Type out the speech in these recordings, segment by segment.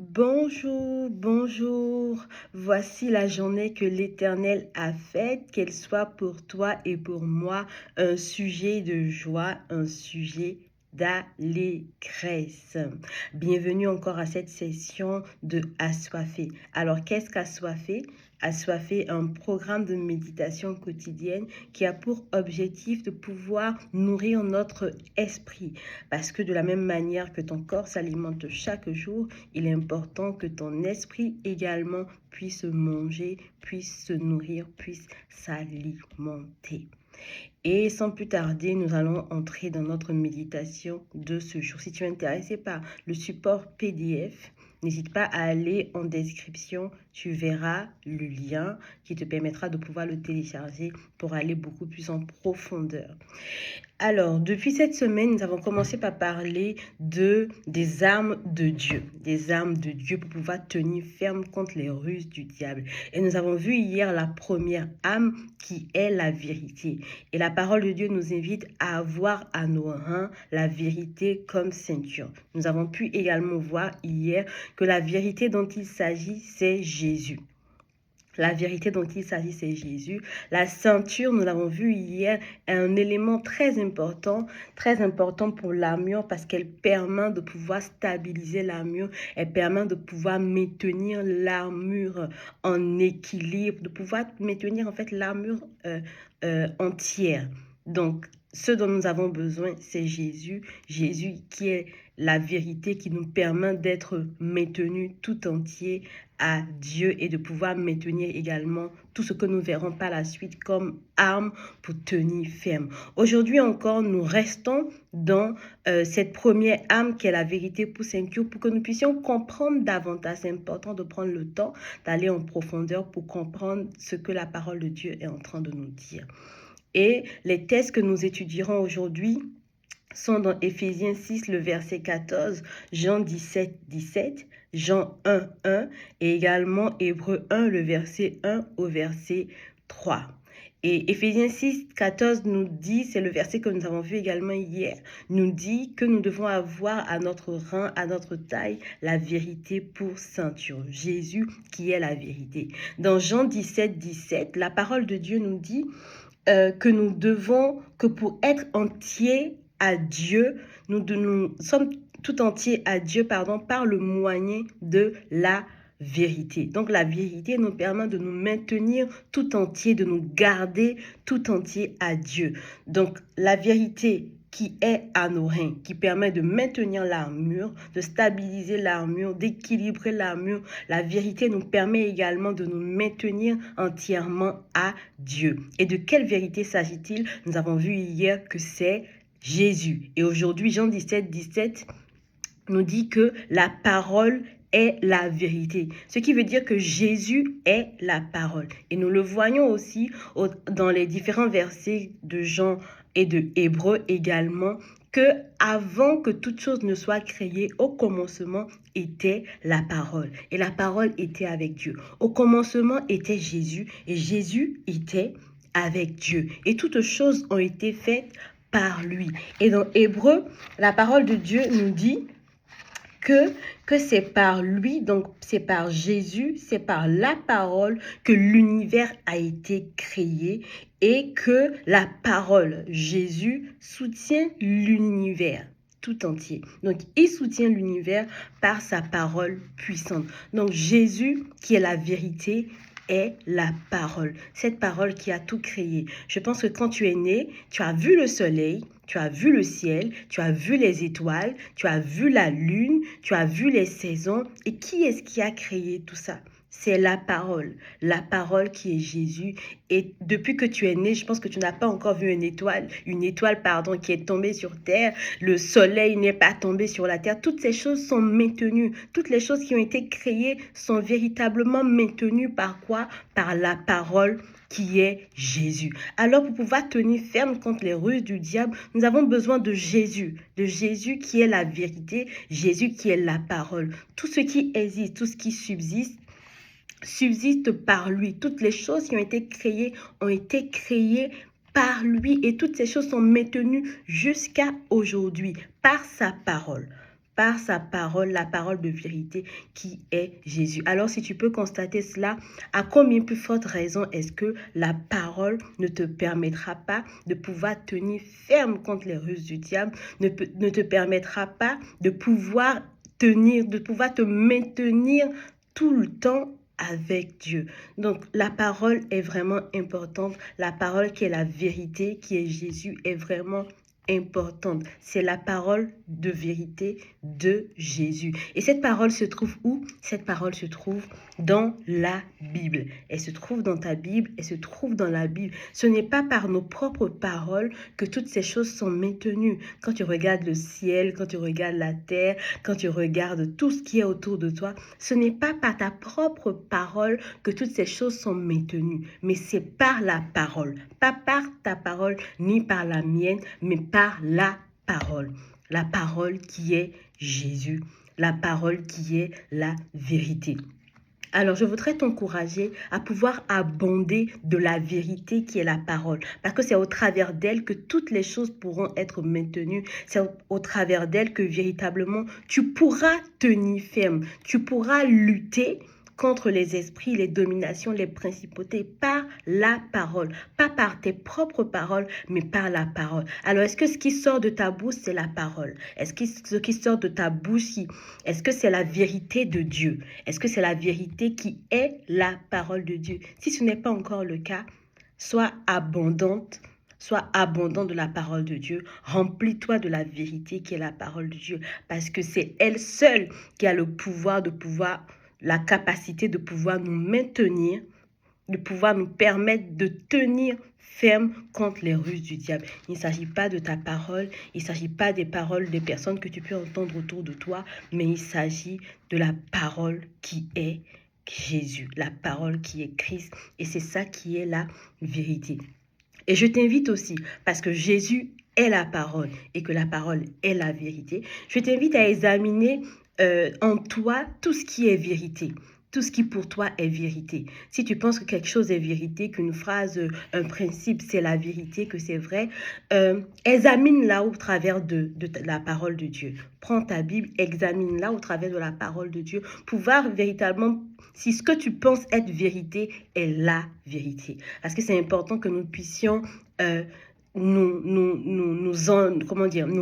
Bonjour, bonjour. Voici la journée que l'Éternel a faite, qu'elle soit pour toi et pour moi un sujet de joie, un sujet d'allégresse. Bienvenue encore à cette session de Assoiffé. Alors, qu'est-ce qu'Assoiffé? Assoiffé, un programme de méditation quotidienne qui a pour objectif de pouvoir nourrir notre esprit. Parce que de la même manière que ton corps s'alimente chaque jour, il est important que ton esprit également puisse manger, puisse se nourrir, puisse s'alimenter. Et sans plus tarder, nous allons entrer dans notre méditation de ce jour. Si tu es intéressé par le support PDF, n'hésite pas à aller en description, tu verras le lien qui te permettra de pouvoir le télécharger pour aller beaucoup plus en profondeur. Alors, depuis cette semaine, nous avons commencé par parler des armes de Dieu pour pouvoir tenir ferme contre les ruses du diable. Et nous avons vu hier la première arme qui est la vérité. Et la parole de Dieu nous invite à avoir à nos reins la vérité comme ceinture. Nous avons pu également voir hier que la vérité dont il s'agit, c'est Jésus. La vérité dont il s'agit, c'est Jésus. La ceinture, nous l'avons vu hier, est un élément très important pour l'armure parce qu'elle permet de pouvoir stabiliser l'armure, elle permet de pouvoir maintenir l'armure en équilibre, de pouvoir maintenir en fait l'armure entière. Donc, ce dont nous avons besoin, c'est Jésus. Jésus qui est la vérité qui nous permet d'être maintenus tout entier à Dieu et de pouvoir maintenir également tout ce que nous verrons par la suite comme arme pour tenir ferme. Aujourd'hui encore, nous restons dans cette première arme qui est la vérité pour ceinture pour que nous puissions comprendre davantage. C'est important de prendre le temps d'aller en profondeur pour comprendre ce que la parole de Dieu est en train de nous dire. Et les textes que nous étudierons aujourd'hui sont dans Éphésiens 6, le verset 14, Jean 17, 17, Jean 1, 1 et également Hébreux 1, le verset 1 au verset 3. Et Éphésiens 6, 14 nous dit, c'est le verset que nous avons vu également hier, nous dit que nous devons avoir à notre rein, à notre taille, la vérité pour ceinture. Jésus qui est la vérité. Dans Jean 17, 17, la parole de Dieu nous dit que nous devons, que pour être entiers à Dieu, nous sommes tout entiers à Dieu, par le moyen de la vérité. Donc la vérité nous permet de nous maintenir tout entier, de nous garder tout entier à Dieu. Donc la vérité qui est à nos reins, qui permet de maintenir l'armure, de stabiliser l'armure, d'équilibrer l'armure. La vérité nous permet également de nous maintenir entièrement à Dieu. Et de quelle vérité s'agit-il? Nous avons vu hier que c'est Jésus. Et aujourd'hui, Jean 17, 17 nous dit que la parole est la vérité. Ce qui veut dire que Jésus est la parole. Et nous le voyons aussi dans les différents versets de Jean et de Hébreux également, que avant que toute chose ne soit créée, au commencement était la parole. Et la parole était avec Dieu. Au commencement était Jésus et Jésus était avec Dieu. Et toutes choses ont été faites par lui. Et dans Hébreux, la parole de Dieu nous dit que c'est par lui, donc c'est par Jésus, c'est par la parole que l'univers a été créé et que la parole, Jésus, soutient l'univers tout entier. Donc, il soutient l'univers par sa parole puissante. Donc, Jésus, qui est la vérité, est la parole. Cette parole qui a tout créé. Je pense que quand tu es né, tu as vu le soleil, tu as vu le ciel, tu as vu les étoiles, tu as vu la lune, tu as vu les saisons. Et qui est-ce qui a créé tout ça? C'est la parole qui est Jésus. Et depuis que tu es né, je pense que tu n'as pas encore vu une étoile qui est tombée sur terre. Le soleil n'est pas tombé sur la terre. Toutes ces choses sont maintenues. Toutes les choses qui ont été créées sont véritablement maintenues par quoi? Par la parole qui est Jésus. Alors, pour pouvoir tenir ferme contre les ruses du diable, nous avons besoin de Jésus qui est la vérité, Jésus qui est la parole. Tout ce qui existe, tout ce qui subsiste par lui. Toutes les choses qui ont été créées par lui et toutes ces choses sont maintenues jusqu'à aujourd'hui par sa parole. par sa parole, la parole de vérité qui est Jésus. Alors si tu peux constater cela, à combien plus forte raison est-ce que la parole ne te permettra pas de pouvoir tenir ferme contre les ruses du diable, ne te permettra pas de pouvoir de pouvoir te maintenir tout le temps avec Dieu. Donc la parole est vraiment importante. La parole qui est la vérité, qui est Jésus, est vraiment importante. C'est la parole de vérité de Jésus. Et cette parole se trouve où? Cette parole se trouve dans la Bible. Elle se trouve dans ta Bible, elle se trouve dans la Bible. Ce n'est pas par nos propres paroles que toutes ces choses sont maintenues. Quand tu regardes le ciel, quand tu regardes la terre, quand tu regardes tout ce qui est autour de toi, ce n'est pas par ta propre parole que toutes ces choses sont maintenues, mais c'est par la parole. Pas par ta parole, ni par la mienne, mais par la parole. La parole qui est Jésus, la parole qui est la vérité. Alors, je voudrais t'encourager à pouvoir abonder de la vérité qui est la parole. Parce que c'est au travers d'elle que toutes les choses pourront être maintenues. C'est au travers d'elle que véritablement tu pourras tenir ferme. Tu pourras lutter contre les esprits, les dominations, les principautés par la parole. Pas par tes propres paroles, mais par la parole. Alors, est-ce que ce qui sort de ta bouche, c'est la parole? Est-ce que ce qui sort de ta bouche, est-ce que c'est la vérité de Dieu? Est-ce que c'est la vérité qui est la parole de Dieu? Si ce n'est pas encore le cas, sois abondante. Sois abondant de la parole de Dieu. Remplis-toi de la vérité qui est la parole de Dieu. Parce que c'est elle seule qui a le pouvoir la capacité de pouvoir nous maintenir, de pouvoir nous permettre de tenir ferme contre les ruses du diable. Il ne s'agit pas de ta parole, il ne s'agit pas des paroles des personnes que tu peux entendre autour de toi, mais il s'agit de la parole qui est Jésus, la parole qui est Christ. Et c'est ça qui est la vérité. Et je t'invite aussi, parce que Jésus est la parole et que la parole est la vérité, je t'invite à examiner en toi tout ce qui est vérité. Tout ce qui pour toi est vérité. Si tu penses que quelque chose est vérité, qu'une phrase, un principe, c'est la vérité, que c'est vrai, examine-la au travers de la parole de Dieu. Prends ta Bible, examine-la au travers de la parole de Dieu pour voir véritablement si ce que tu penses être vérité est la vérité. Parce que c'est important que nous puissions nous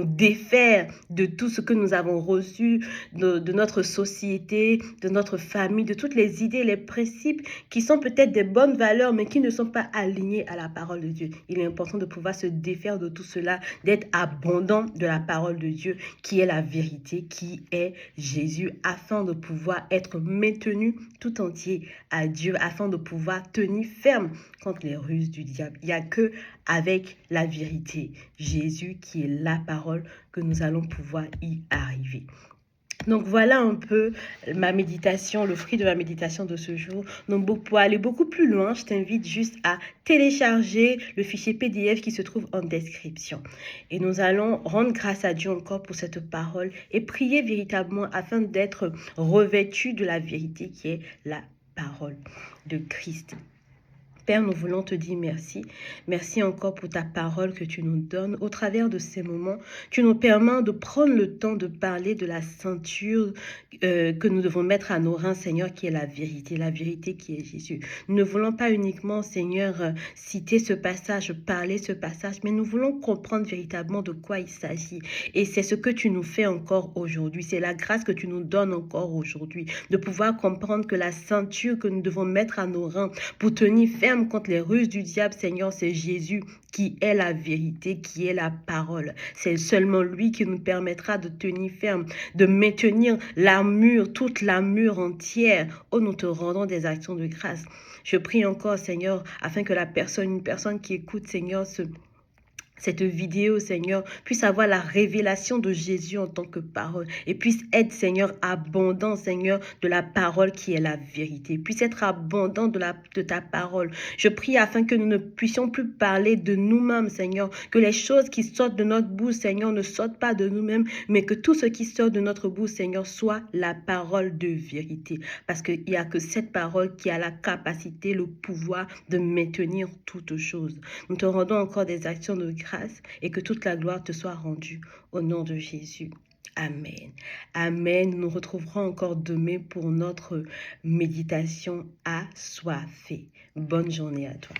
défaire de tout ce que nous avons reçu de notre société, de notre famille, de toutes les idées, les principes qui sont peut-être des bonnes valeurs, mais qui ne sont pas alignés à la parole de Dieu. Il est important de pouvoir se défaire de tout cela, d'être abondant de la parole de Dieu, qui est la vérité, qui est Jésus, afin de pouvoir être maintenu tout entier à Dieu, afin de pouvoir tenir ferme contre les ruses du diable. Il n'y a que avec la vérité, Jésus qui est la parole, que nous allons pouvoir y arriver. Donc voilà un peu ma méditation, le fruit de ma méditation de ce jour. Donc pour aller beaucoup plus loin, je t'invite juste à télécharger le fichier PDF qui se trouve en description. Et nous allons rendre grâce à Dieu encore pour cette parole et prier véritablement afin d'être revêtus de la vérité qui est la parole de Christ. Père, nous voulons te dire merci. Merci encore pour ta parole que tu nous donnes. Au travers de ces moments, tu nous permets de prendre le temps de parler de la ceinture que nous devons mettre à nos reins, Seigneur, qui est la vérité qui est Jésus. Nous ne voulons pas uniquement, Seigneur, citer ce passage, parler ce passage, mais nous voulons comprendre véritablement de quoi il s'agit. Et c'est ce que tu nous fais encore aujourd'hui. C'est la grâce que tu nous donnes encore aujourd'hui, de pouvoir comprendre que la ceinture que nous devons mettre à nos reins pour tenir ferme contre les ruses du diable, Seigneur, c'est Jésus qui est la vérité, qui est la parole. C'est seulement lui qui nous permettra de tenir ferme, de maintenir l'armure, toute l'armure entière. Oh, nous te rendons des actions de grâce. Je prie encore, Seigneur, afin que une personne qui écoute, Seigneur, cette vidéo, Seigneur, puisse avoir la révélation de Jésus en tant que parole et puisse être, Seigneur, abondant, Seigneur, de la parole qui est la vérité, puisse être abondant de ta parole. Je prie afin que nous ne puissions plus parler de nous-mêmes, Seigneur, que les choses qui sortent de notre bouche, Seigneur, ne sortent pas de nous-mêmes, mais que tout ce qui sort de notre bouche, Seigneur, soit la parole de vérité. Parce qu'il n'y a que cette parole qui a la capacité, le pouvoir de maintenir toutes choses. Nous te rendons encore des actions de grâce et que toute la gloire te soit rendue au nom de Jésus. Amen. Amen. Nous nous retrouverons encore demain pour notre méditation assoiffée. Bonne journée à toi.